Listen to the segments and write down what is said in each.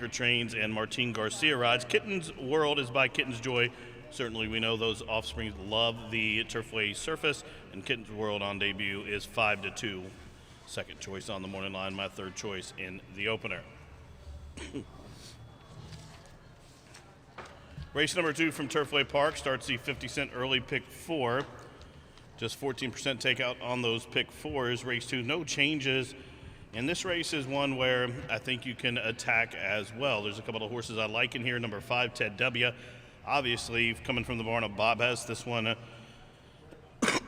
Maker trains and Martin Garcia rides. Kitten's World is by Kitten's Joy. Certainly we know those offsprings love the Turfway surface, and Kitten's World on debut is 5-2. Second choice on the morning line, my third choice in the opener. Race number 2 from Turfway Park starts the 50-cent early pick 4. Just 14% takeout on those pick 4s. Race 2, no changes. And this race is one where I think you can attack as well. There's a couple of horses I like in here. Number 5, Ted W. Obviously, coming from the barn of Bob Hess, this one,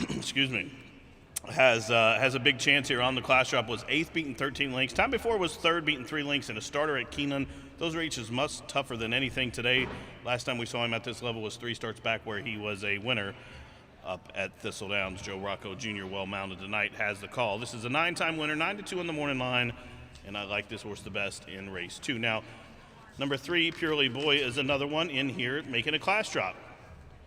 excuse me, has a big chance here on the class drop. Was 8th, beaten 13 lengths. Time before was 3rd, beaten 3 lengths, and a starter at Keeneland. Those races much tougher than anything today. Last time we saw him at this level was 3 starts back, where he was a winner up at Thistle Downs. Joe Rocco Jr., well mounted tonight, has the call. This is a 9-time winner, 9-2 on the morning line, and I like this horse the best in race 2. Now, number 3, Purely Boy, is another one in here making a class drop.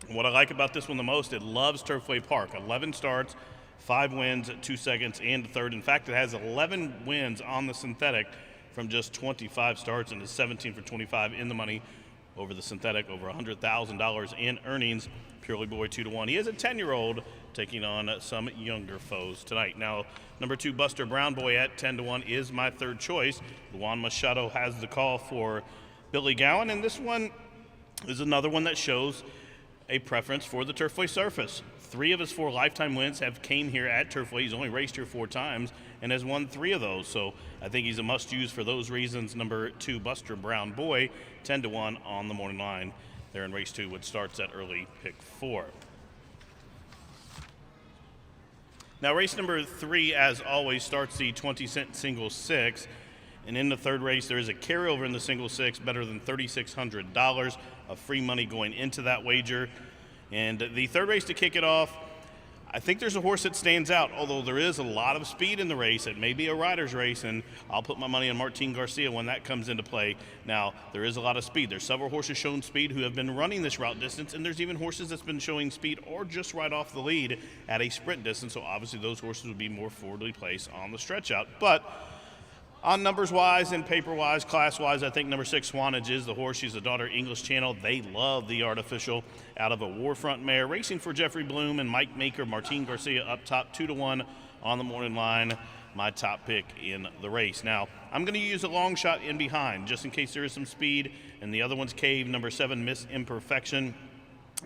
And what I like about this one the most, it loves Turfway Park. 11 starts, 5 wins, 2 seconds, and a third. In fact, it has 11 wins on the synthetic from just 25 starts, and is 17 for 25 in the money over the synthetic, over $100,000 in earnings. Purely Boy 2-1. He is a 10-year-old taking on some younger foes tonight. Now, number 2, Buster Brown Boy at 10-1 is my third choice. Juan Machado has the call for Billy Gowan, and this one is another one that shows a preference for the Turfway surface. 3 of his 4 lifetime wins have came here at Turfway. He's only raced here 4 times and has won 3 of those, so I think he's a must-use for those reasons. Number 2, Buster Brown Boy, 10-1 on the morning line there in race 2, which starts at early pick 4. Now, race number 3, as always, starts the 20-cent single 6. And in the third race, there is a carryover in the single 6, better than $3,600 of free money going into that wager. And the third race to kick it off, I think there's a horse that stands out, although there is a lot of speed in the race. It may be a rider's race, and I'll put my money on Martin Garcia when that comes into play. Now, there is a lot of speed. There's several horses showing speed who have been running this route distance, and there's even horses that's been showing speed or just right off the lead at a sprint distance, so obviously those horses would be more forwardly placed on the stretch out. But on numbers-wise and paper-wise, class-wise, I think number 6, Swanage, is the horse. She's a daughter English Channel. They love the artificial out of a Warfront mare. Racing for Jeffrey Bloom and Mike Maker, Martin Garcia up top, 2-1 on the morning line. My top pick in the race. Now, I'm going to use a long shot in behind just in case there is some speed. And the other one's Cave, number 7, Miss Imperfection.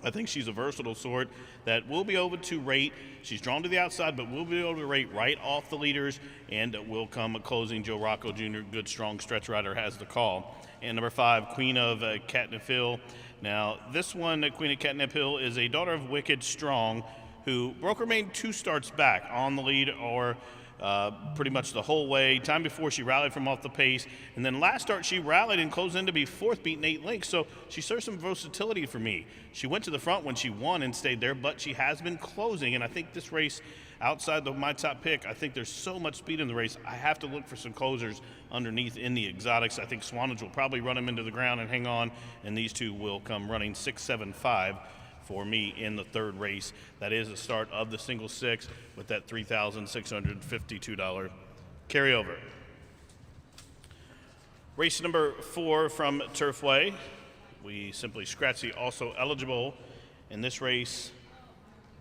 I think she's a versatile sort that will be able to rate. She's drawn to the outside, but will be able to rate right off the leaders, and will come closing. Joe Rocco Jr., good, strong stretch rider, has the call. And number 5, Queen of Catnip Hill. Now, this one, Queen of Catnip Hill, is a daughter of Wicked Strong, who broke her main 2 starts back on the lead, or pretty much the whole way. Time before, she rallied from off the pace, and then last start she rallied and closed in to be 4th, beating 8 lengths, so she serves some versatility for me. She went to the front when she won and stayed there, but she has been closing, and I think this race, outside of my top pick, I think there's so much speed in the race, I have to look for some closers underneath in the exotics. I think Swanage will probably run him into the ground and hang on, and these two will come running 6, 7, 5 for me in the third race. That is the start of the single 6 with that $3,652 carryover. Race number 4 from Turfway. We simply scratch the also eligible. In this race,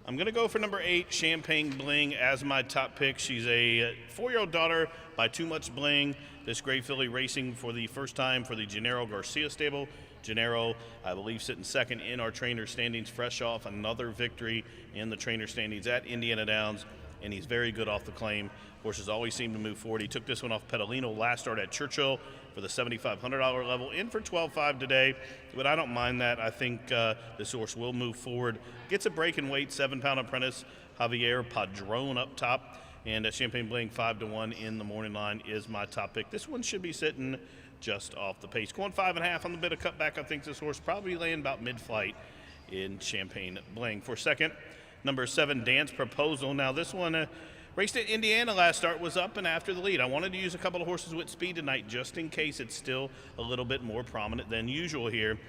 I'm going to go for number 8, Champagne Bling, as my top pick. She's a 4-year-old daughter by Too Much Bling. This gray filly racing for the first time for the Gennaro Garcia stable. Gennaro, I believe, sitting second in our trainer standings, fresh off another victory in the trainer standings at Indiana Downs, and he's very good off the claim. Horses always seem to move forward. He took this one off Pedalino last start at Churchill for the $7,500 level, in for $12,500 today, but I don't mind that. I think this horse will move forward. Gets a break in weight, 7-pound apprentice Javier Padron up top, and Champagne Bling 5-1 in the morning line is my top pick. This one should be sitting just off the pace. Going 5.5 on the bit of cutback. I think this horse probably laying about mid-flight in Champagne Bling. For second, number 7, Dance Proposal. Now this one raced at Indiana last start, was up and after the lead. I wanted to use a couple of horses with speed tonight just in case it's still a little bit more prominent than usual here.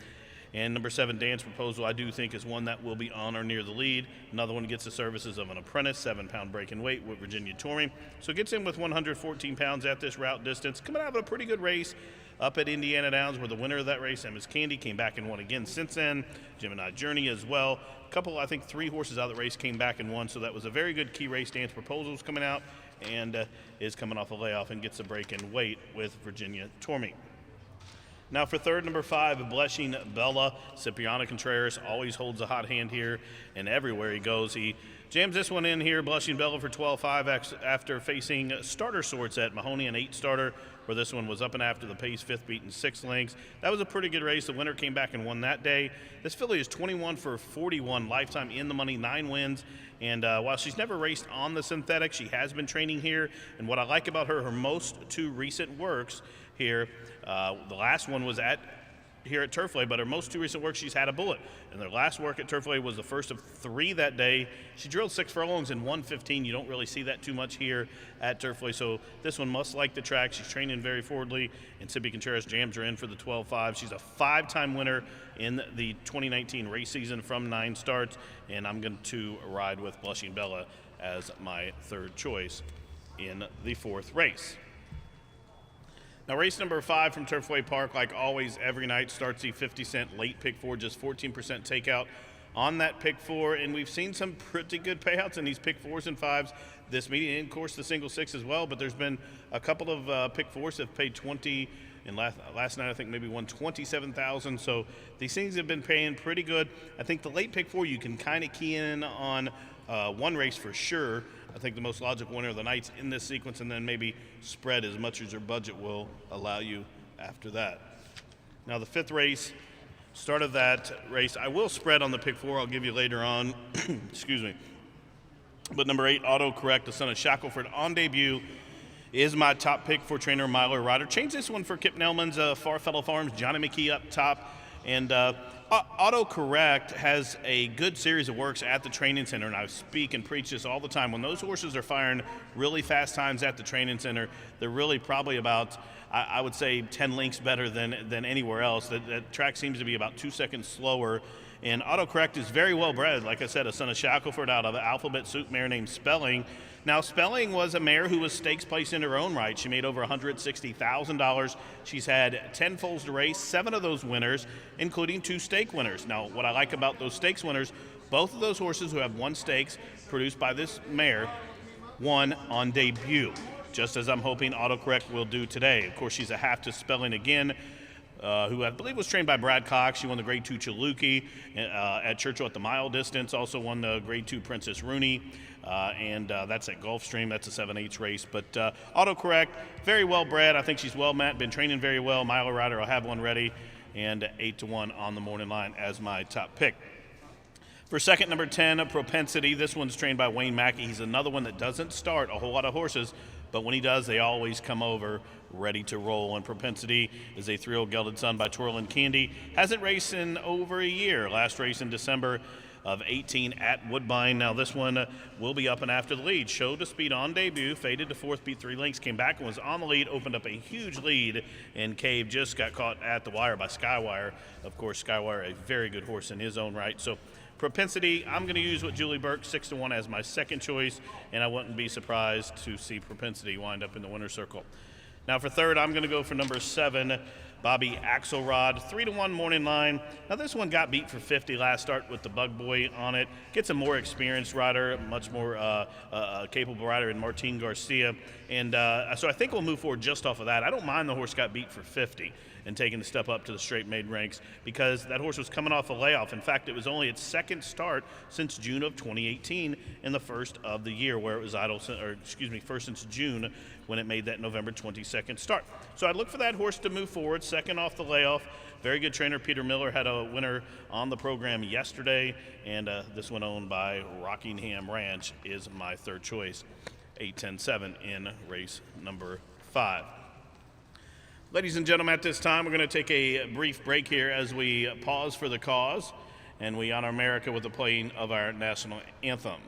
And number 7, Dance Proposal, I do think is one that will be on or near the lead. Another one gets the services of an apprentice, 7-pound break in weight with Virginia Touring. So gets in with 114 pounds at this route distance. Coming out of a pretty good race up at Indiana Downs, where the winner of that race, Emma's Candy, came back and won again since then. Gemini Journey as well. A couple, I think 3 horses out of the race came back and won, so that was a very good key race. Dance Proposals coming out and is coming off a layoff and gets a break in weight with Virginia Tormey. Now for third, number 5, Blushing Bella. Cipriano Contreras always holds a hot hand here, and everywhere he goes, he jams this one in here. Blushing Bella for 12.5 after facing starter sorts at Mahoney, an 8 starter, where this one was up and after the pace, 5th beaten 6 lengths. That was a pretty good race. The winner came back and won that day. This filly is 21 for 41, lifetime in the money, 9 wins. And while she's never raced on the synthetic, she has been training here. And what I like about her most 2 recent works here, the last one was here at Turfway, but her most 2 recent works, she's had a bullet. And their last work at Turfway was the first of 3 that day. She drilled 6 furlongs in 1:15. You don't really see that too much here at Turfway, so this one must like the track. She's training very forwardly, and Cippy Contreras jams her in for the 12.5. She's a 5-time winner in the 2019 race season from 9 starts, and I'm going to ride with Blushing Bella as my third choice in the 4th race. Now, race number 5 from Turfway Park, like always, every night starts the 50-cent late pick 4, just 14% takeout on that pick 4, and we've seen some pretty good payouts in these pick 4s and 5s this meeting, and of course the single 6 as well, but there's been a couple of pick 4s that have paid 20, and last night I think maybe won 27,000, so these things have been paying pretty good. I think the late pick 4, you can kind of key in on one race for sure. I think the most logical winner of the night's in this sequence, and then maybe spread as much as your budget will allow you after that. Now the 5th race, start of that race, I will spread on the pick 4, I'll give you later on, excuse me. But number 8, Autocorrect, the son of Shackelford, on debut, is my top pick for trainer Milo Ryder. Change this one for Kip Nelman's Farfellow Farms, Johnny McKee up top, and Autocorrect has a good series of works at the training center, and I speak and preach this all the time. When those horses are firing really fast times at the training center, they're really probably about, I would say, 10 lengths better than anywhere else. That track seems to be about 2 seconds slower. And Autocorrect is very well bred. Like I said, a son of Shackelford out of an alphabet soup mare named Spelling. Now, Spelling was a mare who was stakes placed in her own right. She made over $160,000. She's had 10 foals to race, 7 of those winners, including 2 stake winners. Now, what I like about those stakes winners, both of those horses who have won stakes produced by this mare won on debut, just as I'm hoping Autocorrect will do today. Of course, she's a half to Spelling again, who I believe was trained by Brad Cox. She won the Grade 2 Chaluki at Churchill at the mile distance, also won the Grade 2 Princess Rooney, and that's at Gulfstream. That's a 7/8 race. But Autocorrect, very well bred. I think she's well met, been training very well. Milo Ryder will have one ready, and 8-1 on the morning line as my top pick. For second, number 10, Propensity. This one's trained by Wayne Mackey. He's another one that doesn't start a whole lot of horses, but when he does, they always come over ready to roll. And Propensity is a 3-year-old gelded son by Twirlin' Candy. Hasn't raced in over a year. Last race in December of 18 at Woodbine. Now this one will be up and after the lead. Showed a speed on debut, faded to 4th, beat 3 lengths, came back and was on the lead, opened up a huge lead, and Cave just got caught at the wire by Skywire. Of course, Skywire, a very good horse in his own right. So Propensity, I'm going to use with Julie Burke, 6-1 as my second choice, and I wouldn't be surprised to see Propensity wind up in the winner's circle. Now for third, I'm going to go for number 7, Bobby Axelrod, 3-1 morning line. Now this one got beat for 50 last start with the Bug Boy on it. Gets a more experienced rider, much more capable rider in Martin Garcia. And so I think we'll move forward just off of that. I don't mind the horse got beat for 50 and taking the step up to the straight maiden ranks because that horse was coming off a layoff. In fact, it was only its second start since June of 2018 and the first of the year where it was idle, first since June when it made that November 22nd start. So I'd look for that horse to move forward, second off the layoff. Very good trainer Peter Miller had a winner on the program yesterday, and this one owned by Rockingham Ranch is my third choice, 8-10-7 in race number 5. Ladies and gentlemen, at this time, we're going to take a brief break here as we pause for the cause, and we honor America with the playing of our national anthem.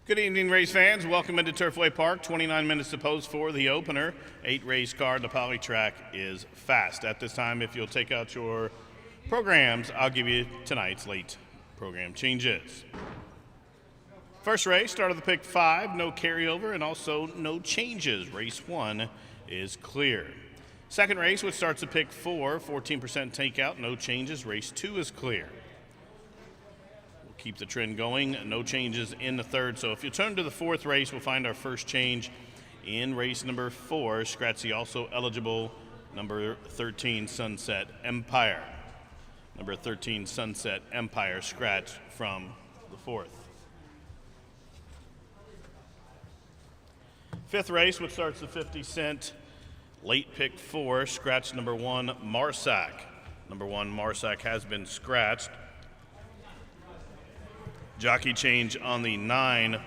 Good evening, race fans. Welcome into Turfway Park. 29 minutes to post for the opener. 8-race card. The poly track is fast. At this time, if you'll take out your programs, I'll give you tonight's late program changes. First race, start of the pick 5, no carryover, and also no changes. Race 1 is clear. Second race, which starts at pick 4, 14% takeout, no changes. Race 2 is clear. Keep the trend going. No changes in the third. So if you turn to the fourth race, we'll find our first change in race number 4. Scratch the also eligible number 13 Sunset Empire. Number 13 Sunset Empire, scratch from the fourth. Fifth race, which starts at 50 cent. Late pick 4, scratch number 1 Marsac. Number 1 Marsac has been scratched. Jockey change on the 9,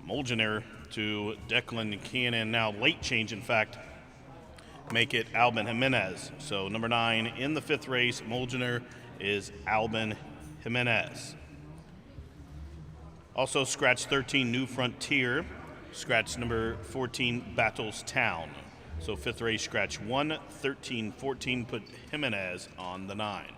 Molgener to Declan Cannon. Now late change, in fact, make it Albin Jimenez. So number 9 in the fifth race, Molgener is Albin Jimenez. Also scratch 13, New Frontier. Scratch number 14, Battles Town. So fifth race, scratch 1, 13, 14, put Jimenez on the 9.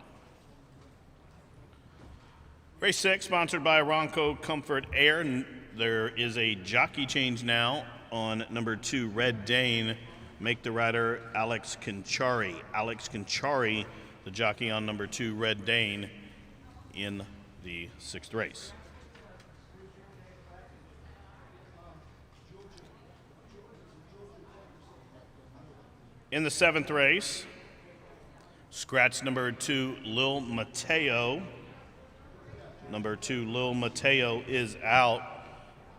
Race 6, sponsored by Ronco Comfort Air. There is a jockey change now on number 2, Red Dane. Make the rider Alex Conchari. Alex Conchari, the jockey on number 2, Red Dane, in the 6th race. In the 7th race, scratch number 2, Lil Mateo. Number 2, Lil Mateo is out.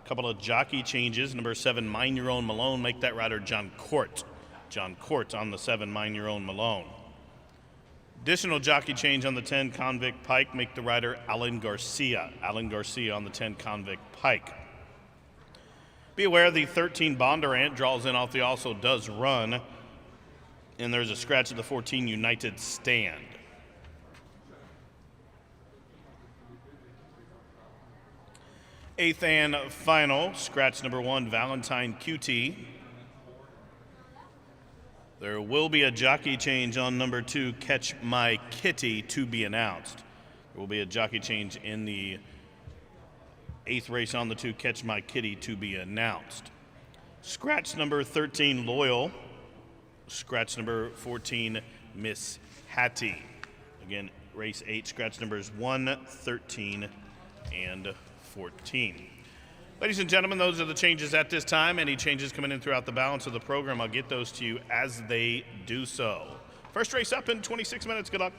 A couple of jockey changes. Number 7, Mind Your Own Malone. Make that rider John Court. John Court on the 7, Mind Your Own Malone. Additional jockey change on the 10, Convict Pike. Make the rider Alan Garcia. Alan Garcia on the 10, Convict Pike. Be aware the 13, Bondurant draws in off the also does run. And there's a scratch of the 14, United Stand. Eighth and final, scratch number 1, Valentine QT. There will be a jockey change on number 2, Catch My Kitty, to be announced. There will be a jockey change in the 8th race on the 2, Catch My Kitty, to be announced. Scratch number 13, Loyal. Scratch number 14, Miss Hattie. Again, race 8, scratch numbers 1, 13, and 14. Ladies and gentlemen, those are the changes at this time. Any changes coming in throughout the balance of the program, I'll get those to you as they do so. First race up in 26 minutes. Good luck.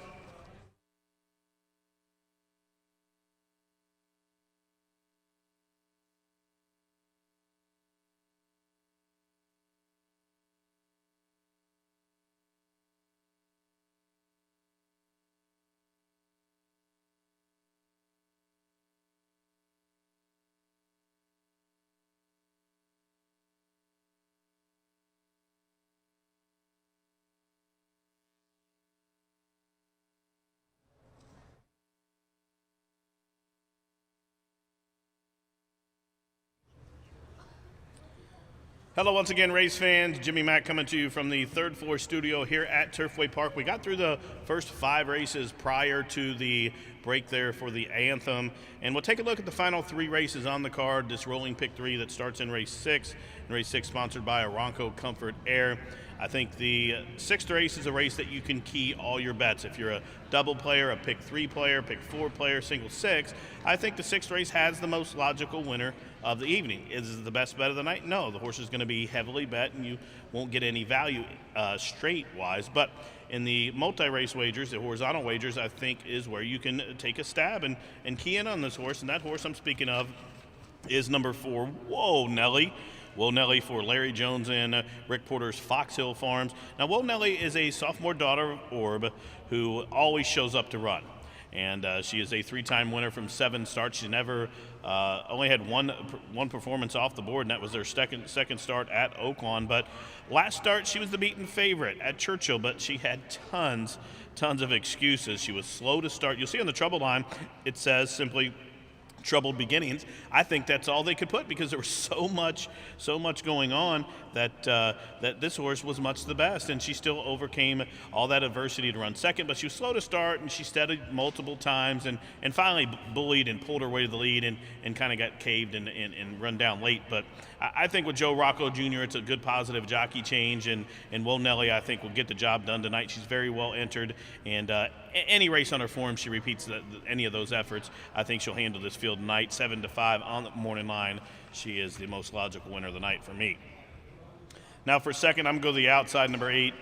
Hello once again, race fans. Jimmy Mack coming to you from the third floor studio here at Turfway Park. We got through the first 5 races prior to the break there for the anthem, and we'll take a look at the final 3 races on the card. This rolling pick 3 that starts in race 6. And race 6 sponsored by Ronco Comfort Air. I think the 6th race is a race that you can key all your bets. If you're a double player, a pick 3 player, pick 4 player, single 6, I think the 6th race has the most logical winner of the evening. Is it the best bet of the night? No, the horse is going to be heavily bet and you won't get any value straight wise, but in the multi-race wagers, the horizontal wagers, I think is where you can take a stab and key in on this horse. And that horse I'm speaking of is number 4, Whoa Nelly. Whoa Nelly for Larry Jones and Rick Porter's Fox Hill Farms. Now, Whoa Nelly is a sophomore daughter of Orb who always shows up to run. And she is a 3-time winner from 7 starts. She never only had one performance off the board, and that was their second start at Oaklawn. But last start, she was the beaten favorite at Churchill, but she had tons of excuses. She was slow to start. You'll see on the trouble line, it says simply troubled beginnings. I think that's all they could put because there was so much going on that that this horse was much the best, and she still overcame all that adversity to run second. But she was slow to start, and she steadied multiple times, and finally bullied and pulled her way to the lead, and kind of got caved and run down late. But I think with Joe Rocco Jr., it's a good positive jockey change, and Will Nelly, I think, will get the job done tonight. She's very well entered, and any race on her form, she repeats any of those efforts. I think she'll handle this field tonight, 7-5 on the morning line. She is the most logical winner of the night for me. Now for second, I'm going to go to the outside, number 8,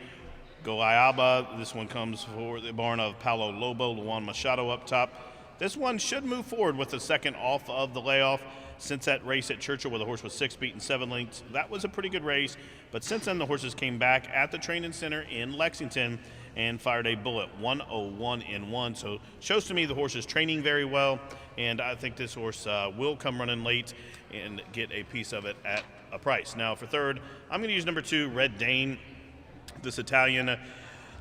Goliaba. This one comes for the barn of Paulo Lobo, Luan Machado up top. This one should move forward with the second off of the layoff. Since that race at Churchill where the horse was 6 beaten 7 lengths, that was a pretty good race. But since then, the horses came back at the training center in Lexington and fired a bullet, 101-1. So shows to me the horse is training very well, and I think this horse will come running late and get a piece of it at a price. Now for third, I'm going to use number 2, Red Dane. This Italian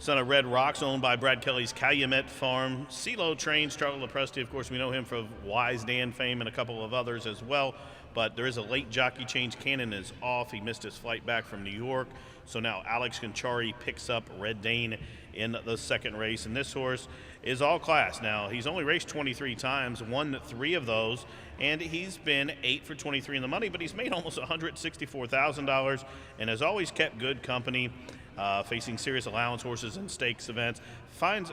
son of Red Rocks, owned by Brad Kelly's Calumet Farm. CeeLo trains Charlie Lepresti. Of course, we know him from Wise Dan fame and a couple of others as well. But there is a late jockey change. Cannon is off. He missed his flight back from New York. So now Alex Conchari picks up Red Dane in the second race. And this horse is all class. Now, he's only raced 23 times, won 3 of those, and he's been 8 for 23 in the money, but he's made almost $164,000 and has always kept good company. Facing serious allowance horses in stakes events, finds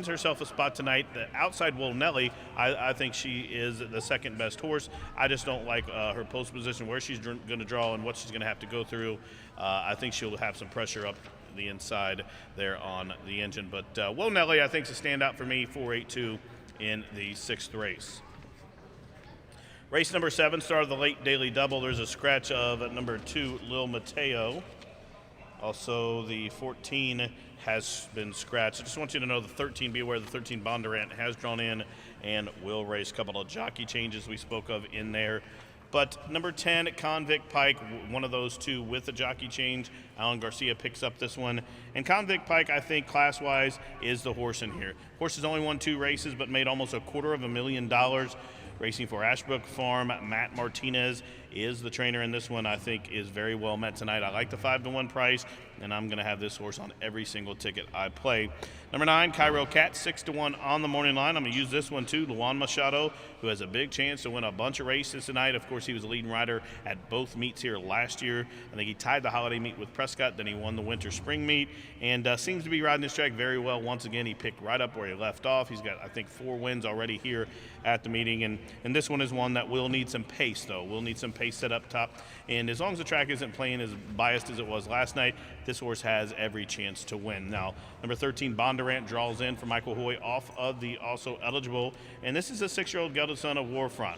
herself a spot tonight. The outside Will Nelly, I think she is the second best horse. I just don't like her post position, where she's going to draw and what she's going to have to go through. I think she'll have some pressure up the inside there on the engine. But Will Nelly, I think, is a standout for me, 4-8-2 in the 6th race. Race number 7 started the late daily double. There's a scratch of number 2, Lil Mateo. Also, the 14 has been scratched. I just want you to know the 13, be aware the 13 Bondurant has drawn in and will race. A couple of jockey changes we spoke of in there. But number 10, Convict Pike, one of those two with a jockey change. Alan Garcia picks up this one. And Convict Pike, I think, class-wise, is the horse in here. Horse has only won 2 races but made almost $250,000. Racing for Ashbrook Farm, Matt Martinez is the trainer in this one. I think is very well met tonight. I like the 5-1 price, and I'm going to have this horse on every single ticket I play. Number 9, Cairo Cat, 6-1 on the morning line. I'm going to use this one too. Luan Machado, who has a big chance to win a bunch of races tonight. Of course, he was a leading rider at both meets here last year. I think he tied the holiday meet with Prescott, then he won the winter spring meet, and seems to be riding this track very well. Once again, he picked right up where he left off. He's got, I think, 4 wins already here at the meeting, and this one is one that will need some pace, though. We'll need some pace set up top, and as long as the track isn't playing as biased as it was last night, this horse has every chance to win. Now, number 13, Bondurant, draws in for Michael Hoy off of the also eligible, and this is a 6-year-old gelded son of Warfront.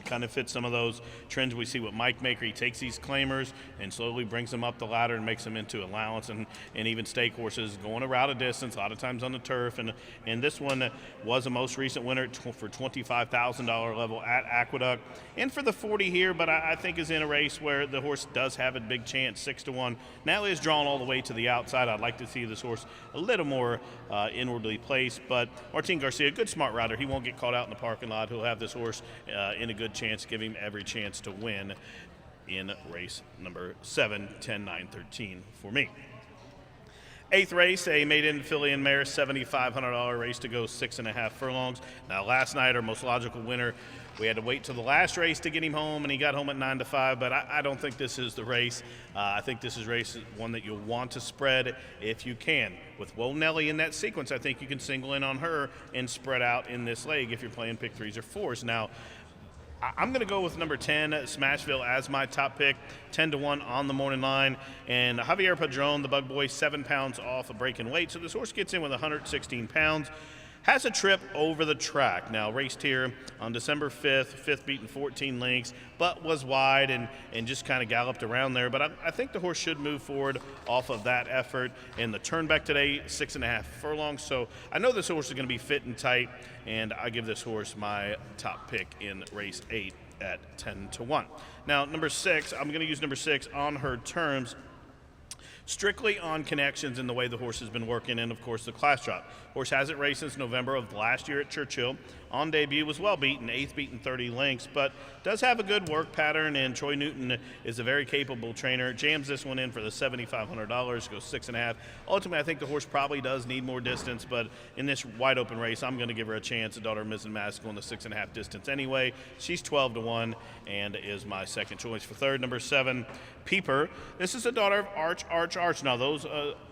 Kind of fits some of those trends we see with Mike Maker. He takes these claimers and slowly brings them up the ladder and makes them into allowance and even stake horses, going around a distance, a lot of times on the turf. And this one was a most recent winner for $25,000 level at Aqueduct. And for the 40 here, but I think is in a race where the horse does have a big chance, 6-1. Now is drawn all the way to the outside. I'd like to see this horse a little more inwardly placed. But Martin Garcia, good smart rider. He won't get caught out in the parking lot. He'll have this horse in a good chance, give him every chance to win in race number 7, 10, 9, 13 for me. 8th race, a maiden filly and mare, $7,500 race to go 6.5 furlongs. Now last night, our most logical winner, we had to wait till the last race to get him home, and he got home at 9-5, but I don't think this is the race. I think this is race one that you'll want to spread if you can. With Will Nelly in that sequence, I think you can single in on her and spread out in this leg if you're playing pick 3s or 4s. Now, I'm going to go with number 10, Smashville, as my top pick, 10-1 on the morning line. And Javier Padron, the bug boy, 7 pounds off of breaking weight. So this horse gets in with 116 pounds. Has a trip over the track. Now, raced here on December 5th beaten 14 lengths, but was wide and just kind of galloped around there. But I think the horse should move forward off of that effort. And the turn back today, 6.5 furlongs. So I know this horse is going to be fit and tight, and I give this horse my top pick in race 8 at 10-1. Now, number 6, I'm going to use number 6 on her terms, strictly on connections and the way the horse has been working, and of course the class drop. Horse hasn't raced since November of last year at Churchill. on debut was well beaten, 8th beaten 30 lengths, but does have a good work pattern, and Troy Newton is a very capable trainer. Jams this one in for the $7,500, goes 6.5. Ultimately, I think the horse probably does need more distance, but in this wide open race, I'm going to give her a chance. The daughter of Mrs. Maskell in the 6.5 distance anyway. She's 12-1 and is my second choice for third. Number 7, Peeper. This is the daughter of Arch. Now, those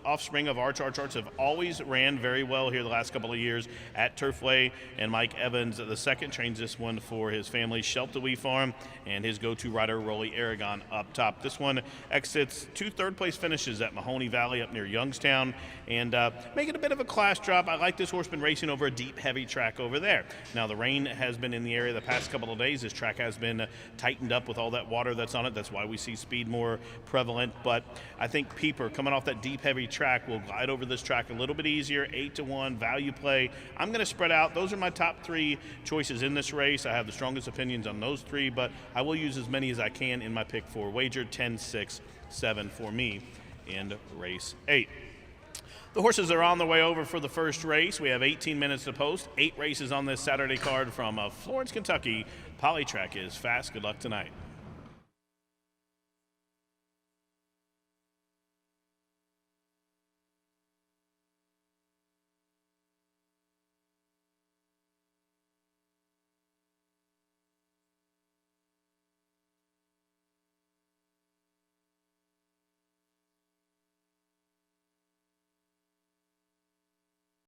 offspring of Arch have always ran very well here the last couple of years at Turfway, and Mike Evans, the second, trains this one for his family, Sheltawee Farm, and his go-to rider, Rolly Aragon, up top. This one exits 2 third-place finishes at Mahoney Valley up near Youngstown, and making a bit of a class drop. I like this horse, been racing over a deep, heavy track over there. Now, the rain has been in the area the past couple of days. This track has been tightened up with all that water that's on it. That's why we see speed more prevalent, but I think Peeper, coming off that deep, heavy track, will glide over this track a little bit easier. 8-1 value play. I'm going to spread out. Those are my top 3 choices in this race. I have the strongest opinions on those 3, but I will use as many as I can in my pick 4 wager. 10, 6, 7 for me in race 8. The horses are on the way over for the first race. We have 18 minutes to post. 8 races on this Saturday card from Florence, Kentucky. Polytrack is fast. Good luck tonight.